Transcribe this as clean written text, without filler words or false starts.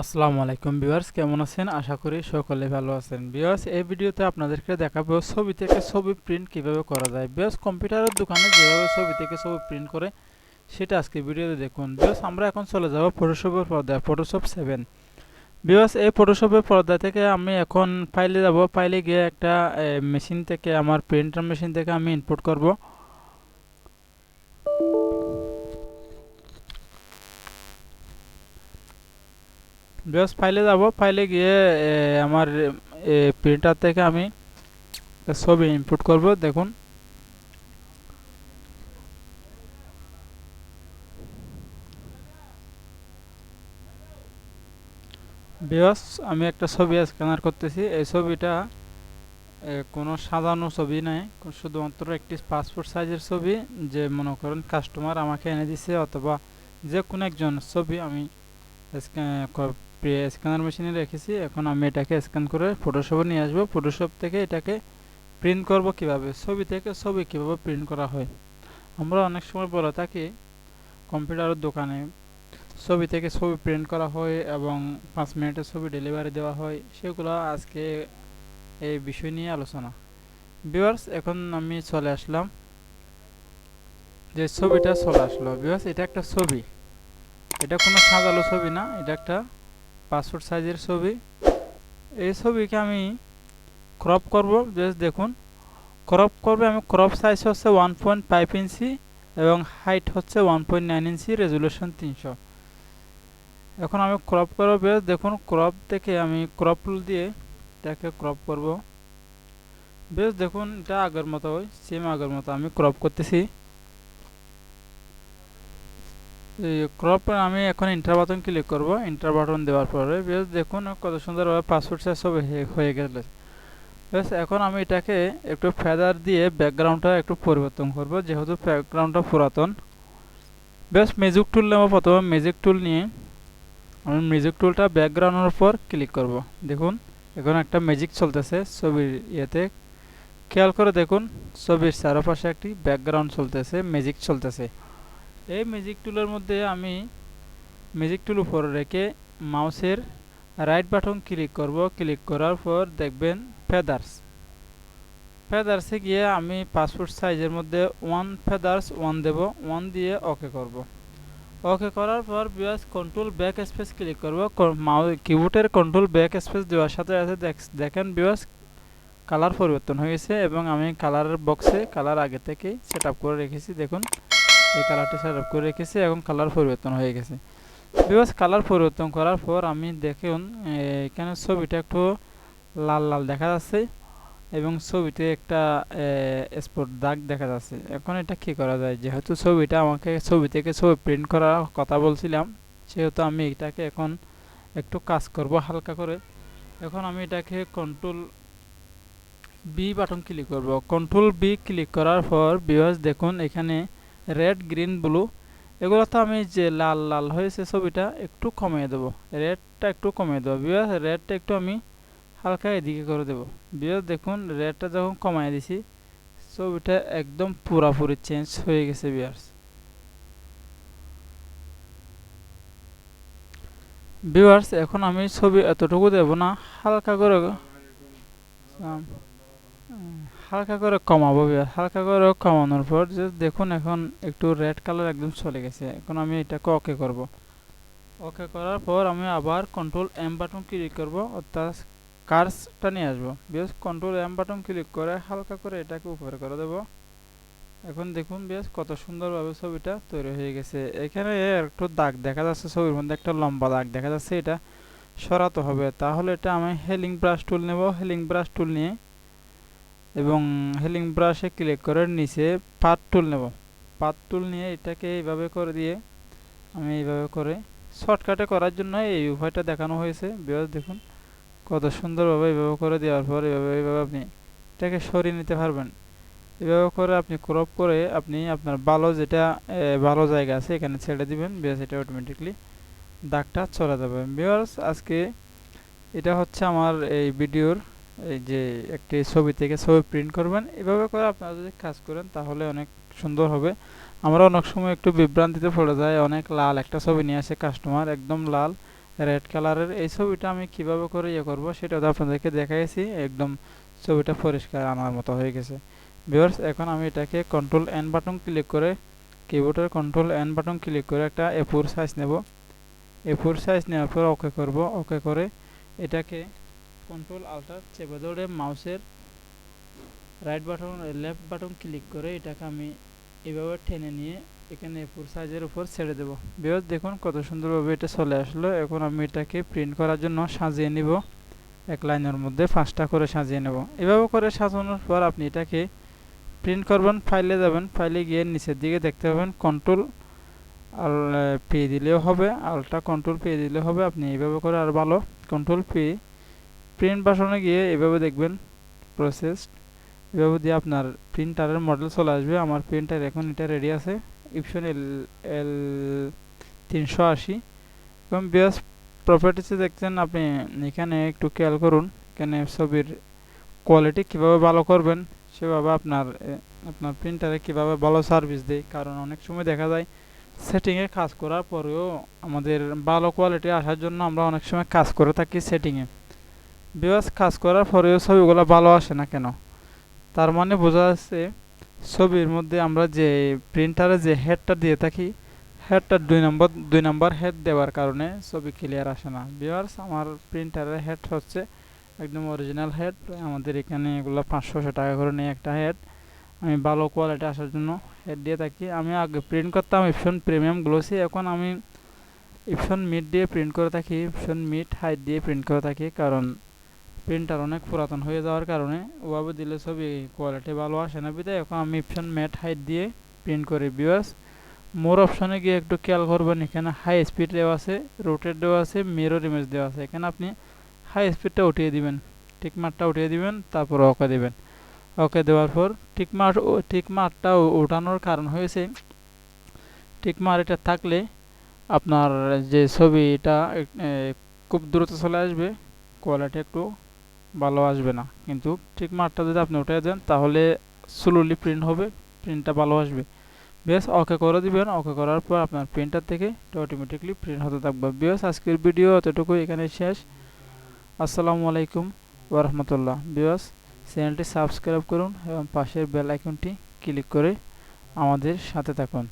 আসসালামু আলাইকুম ভিউয়ার্স, কেমন আছেন? আশা করি সকলে ভালো আছেন। ভিউয়ার্স, এই ভিডিওতে আপনাদেরকে দেখাবো ছবি থেকে ছবি প্রিন্ট কিভাবে করা যায়। ভিউয়ার্স, কম্পিউটারের দোকানে যেভাবে ছবি থেকে ছবি প্রিন্ট করে সেটা আজকে ভিডিওতে দেখুন। ভিউয়ার্স, আমরা এখন চলে যাব ফটোশপের পর্দায়, ফটোশপ 7। ভিউয়ার্স, এই ফটোশপের পর্দা থেকে আমি এখন ফাইলে যাব। ফাইলে গিয়ে একটা মেশিন থেকে, আমার প্রিন্টার মেশিন থেকে আমি ইনপুট করব। ভিউয়ার্স, ফাইলে যাব। ফাইলে গিয়ে আমার প্রিন্টার থেকে আমি ছবি ইনপুট করব। দেখুন, ভিউয়ার্স, আমি একটা ছবি স্ক্যানার করতেছি। এই ছবিটা কোনো সাজানো ছবি নয়, শুধুমাত্র একটি পাসপোর্ট সাইজের ছবি, যে মনে করেন কাস্টমার আমাকে এনে দিছে, অথবা যে কোনো একজন ছবি আমি স্ক্যানার মেশিনে রেখেছি। এখন আমি এটাকে স্ক্যান করে ফটোশপে নিয়ে আসবো। ফটোশপ থেকে এটাকে প্রিন্ট করব। কিভাবে ছবি থেকে ছবি কিভাবে প্রিন্ট করা হয়, আমরা অনেক সময় বলে থাকি কম্পিউটারের দোকানে ছবি থেকে ছবি প্রিন্ট করা হয় এবং 5 মিনিটের ছবি ডেলিভারি দেওয়া হয়। সেগুলো আজকে এই বিষয় নিয়ে আলোচনা। ভিউয়ার্স, এখন আমি চলে আসলাম, যে ছবিটা চলে আসলো। ভিউয়ার্স, এটা একটা ছবি, এটা কোনো সাজালো ছবি না, এটা একটা পাসপোর্ট সাইজের ছবি। এই ছবিকে আমি ক্রপ করব। জাস্ট দেখুন, ক্রপ করবে আমি। ক্রপ সাইজ হচ্ছে 1.5 ইঞ্চি এবং হাইট হচ্ছে 1.9 ইঞ্চি, রেজুলেশন 300। এখন আমি ক্রপ করব। বেশ দেখুন, ক্রপ থেকে আমি ক্রপ টুল দিয়ে এটাকে ক্রপ করব। বেশ দেখুন, এটা আগের মতো, সেম আগের মতো আমি ক্রপ করতেছি। ক্রপ আমি এখন ইন্টার বাটন ক্লিক করব। ইন্টার বাটন দেওয়ার পরে বেশ দেখুন কত সুন্দরভাবে পাসপোর্ট সাইজ সব হয়ে গেল। বেশ, এখন আমি এটাকে একটু ফেদার দিয়ে ব্যাকগ্রাউন্ডটা একটু পরিবর্তন করব, যেহেতু ব্যাকগ্রাউন্ডটা পুরাতন। বেশ, ম্যাজিক টুল নেব। প্রথমে ম্যাজিক টুল নিয়ে আমি ম্যাজিক টুলটা ব্যাকগ্রাউন্ডের উপর ক্লিক করব। দেখুন, এখন একটা ম্যাজিক চলতেছে ছবির ইয়েতে। খেয়াল করে দেখুন, ছবির চারপাশে একটি ব্যাকগ্রাউন্ড চলতেছে, ম্যাজিক চলতেছে। এই ম্যাজিক টুলের মধ্যে আমি ম্যাজিক টুল উপর রেখে মাউসের রাইট বাটন ক্লিক করব। ক্লিক করার পর দেখবেন ফেদার্সে গিয়ে আমি পাসপোর্ট সাইজের মধ্যে 1 দেব। 1 দিয়ে ওকে করব। ওকে করার পর viewers, control back space click করব। কিবোর্ডের কন্ট্রোল ব্যাক স্পেস দেওয়ার সাথে সাথে দেখেন ভিউয়ার্স, কালার পরিবর্তন হয়ে গেছে এবং আমি কালারের বক্সে কালার আগে থেকেই সেট আপ করে রেখেছি। দেখুন, এই কালারটি সেট আপ করে রেখেছি, এখন কালার পরিবর্তন হয়ে গেছে। ভিউয়ার্স, কালার পরিবর্তন করার পর আমি দেখুন এখানে ছবিটা একটু লাল লাল দেখা যাচ্ছে এবং ছবিতে একটা স্পট দাগ দেখা যাচ্ছে। এখন এটা কি করা যায়? যেহেতু ছবিটা আমাকে ছবি থেকে ছবি প্রিন্ট করার কথা বলছিলাম, সেহেতু আমি এটাকে এখন একটু কাজ করব হালকা করে। এখন আমি এটাকে কন্ট্রোল বি বাটন ক্লিক করব। কন্ট্রোল বি ক্লিক করার পর ভিউয়ার্স দেখুন, এখানে রেড, গ্রিন, ব্লু, এগুলো তো আমি যে লাল লাল হয়েছে ছবিটা একটু কমিয়ে দেবো। রেডটা একটু কমিয়ে দেবো। ভিউয়ার্স, রেডটা একটু আমি হালকা এদিকে করে দেবো। ভিউয়ার্স দেখুন, রেডটা যখন কমায় দিছি, ছবিটা একদম পুরাপুরি চেঞ্জ হয়ে গেছে। ভিউয়ার্স, এখন আমি ছবি এতটুকু দেব না, হালকা করে হালকা করে কমাবো। হালকা করে কমানোর পর জাস্ট দেখুন, এখন একটু রেড কালার একদম চলে গেছে। এখন আমি এটাকে ওকে করব। ওকে করার পর আমি আবার কন্ট্রোল এম বাটন ক্লিক করব, অর্থাৎ কার্সটা নিয়ে আসবো। বেশ, কন্ট্রোল এম বাটন ক্লিক করে হালকা করে এটাকে উপরে করে দেব। এখন দেখুন বেশ কত সুন্দরভাবে ছবিটা তৈরি হয়ে গেছে। এখানে একটু দাগ দেখা যাচ্ছে, ছবির মধ্যে একটা লম্বা দাগ দেখা যাচ্ছে, এটা সরাতে হবে। তাহলে এটা আমি হেলিং ব্রাশ টুল নেব। হেলিং ব্রাশ টুল নিয়ে এবং হেলিং ব্রাশে ক্লিক করে নিচে পাথ টুল নেব। পাথ টুল নিয়ে এটাকে এইভাবে করে দিয়ে আমি এইভাবে করে শর্টকাটে করার জন্য এই উপায়টা দেখানো হয়েছে। ভিউয়ার্স দেখুন কত সুন্দরভাবে এইভাবে করে দেওয়ার পর এইভাবে আপনি এটাকে সরিয়ে নিতে পারবেন। এভাবে করে আপনি ক্রপ করে আপনি আপনার ভালো যেটা ভালো জায়গা আছে এখানে ছেড়ে দিবেন। ভিউয়ার্স, এটা অটোমেটিকলি দাগটা চলে যাবে। ভিউয়ার্স, আজকে এটা হচ্ছে আমার এই ভিডিওর, এই যে একটি ছবি থেকে ছবি প্রিন্ট করবেন। এভাবে করে আপনারা যদি কাজ করেন তাহলে অনেক সুন্দর হবে। আমরা অনেক সময় একটু বিভ্রান্তিতে পড়ে যাই, অনেক লাল একটা ছবি নিয়ে আসে কাস্টমার, একদম লাল, রেড কালারের। এই ছবিটা আমি কিভাবে করে ইয়ে করব সেটা আপনাদেরকে দেখাইছি, একদম ছবিটা পরিষ্কার আনার মতো হয়ে গেছে। ভিউয়ার্স, এখন আমি এটাকে কন্ট্রোল এন বাটন ক্লিক করে, কিবোর্ডের কন্ট্রোল এন বাটন ক্লিক করে একটা A4 সাইজ নেব। A4 সাইজ নেওয়ার পর ওকে করব। ওকে করে এটাকে কন্ট্রোল আল্টার চেপে ধরে মাউসের right button left button click করে এটাকে আমি এভাবে টেনে নিয়ে এখানে A4 সাইজের উপর ছেড়ে দেব। ভিউয়ার্স, দেখুন কত সুন্দরভাবে এটা চলে আসলো। এখন আমি এটাকে প্রিন্ট করার জন্য সাজিয়ে নিব। এক লাইনের মধ্যে 5টা করে সাজিয়ে নেব। এভাবে করে সাজানোর পর আপনি এটাকে প্রিন্ট করবেন। ফাইলে যাবেন, ফাইলে গিয়ে নিচের দিকে দেখতে পাবেন কন্ট্রোল পি দিলেও হবে, আলটা কন্ট্রোল পি দিলেও হবে। আপনি এইভাবে করে আর ভালো কন্ট্রোল পি প্রিন্ট বাটনে গিয়ে এভাবে দেখবেন প্রসেস, এভাবে দিয়ে আপনার প্রিন্টারের মডেল চলে আসবে। আমার প্রিন্টার এখন এটা রেডি আছে, ইপসন এল 380। এবং বেস প্রপার্টিসে দেখছেন আপনি, এখানে একটু খেয়াল করুন, এখানে ছবির কোয়ালিটি কিভাবে ভালো করবেন সেভাবে আপনার প্রিন্টারে কিভাবে ভালো সার্ভিস দেয়। কারণ অনেক সময় দেখা যায় সেটিংয়ে কাজ করার পরেও আমাদের ভালো কোয়ালিটি আসার জন্য আমরা অনেক সময় কাজ করে থাকি সেটিংয়ে। ভিউয়ার্স, কাজ করার পরেও ছবিগুলো ভালো আসে না কেন? তার মানে বোঝা যাচ্ছে ছবির মধ্যে আমরা যে প্রিন্টারে যে হেডটা দিয়ে থাকি, হেডটা দুই নম্বর হেড দেওয়ার কারণে ছবি ক্লিয়ার আসে না। ভিউয়ার্স, আমার প্রিন্টারের হেড হচ্ছে একদম অরিজিনাল হেড। আমাদের এখানে এগুলো 500 টাকা করে নিয়ে একটা হেড। আমি ভালো কোয়ালিটি আসার জন্য হেড দিয়ে থাকি। আমি আগে প্রিন্ট করতাম ইপসন প্রিমিয়াম গ্লোসি, এখন আমি ইপসন মিড দিয়ে প্রিন্ট করে থাকি, ইপসন মিড হাইট দিয়ে প্রিন্ট করে থাকি। কারণ প্রিন্টার অনেক পুরাতন হয়ে যাওয়ার কারণে ওভাবে দিলে ছবি কোয়ালিটি ভালো আসে না, বিধায় এখন আমি ইপসন ম্যাট হাইট দিয়ে প্রিন্ট করি। ভিউয়ার্স, মোর অপশনে গিয়ে একটু খেয়াল করবেন, এখানে হাই স্পিড দেওয়া আছে, রোটেট দেওয়া আছে, মিরর ইমেজ দেওয়া আছে। এখানে আপনি হাই স্পিডটা উঠিয়ে দিবেন, টিকমার্কটা উঠিয়ে দিবেন, তারপর ওকে দিবেন। ওকে দেওয়ার পর টিকমার্কটা ওঠানোর কারণ হয়েছে, টিকমার্ক এটা থাকলে আপনার যে ছবিটা খুব দ্রুত চলে আসবে, কোয়ালিটি একটু ভালো আসবে না। কিন্তু টিকমার্কটা যদি আপনি উঠিয়ে দেন তাহলে স্লোলি প্রিন্ট হবে, প্রিন্টটা ভালো আসবে। বেশ, ওকে করে দিবেন। ওকে করার পর আপনার প্রিন্টার থেকে এটা অটোমেটিকলি প্রিন্ট হতে থাকবে। বেশ, আজকের ভিডিও এতটুকু, এখানে শেষ। আসসালামু আলাইকুম ওয়া রাহমাতুল্লাহ। বেশ, চ্যানেলটি সাবস্ক্রাইব করুন এবং পাশের বেল আইকনটি ক্লিক করে আমাদের সাথে থাকুন।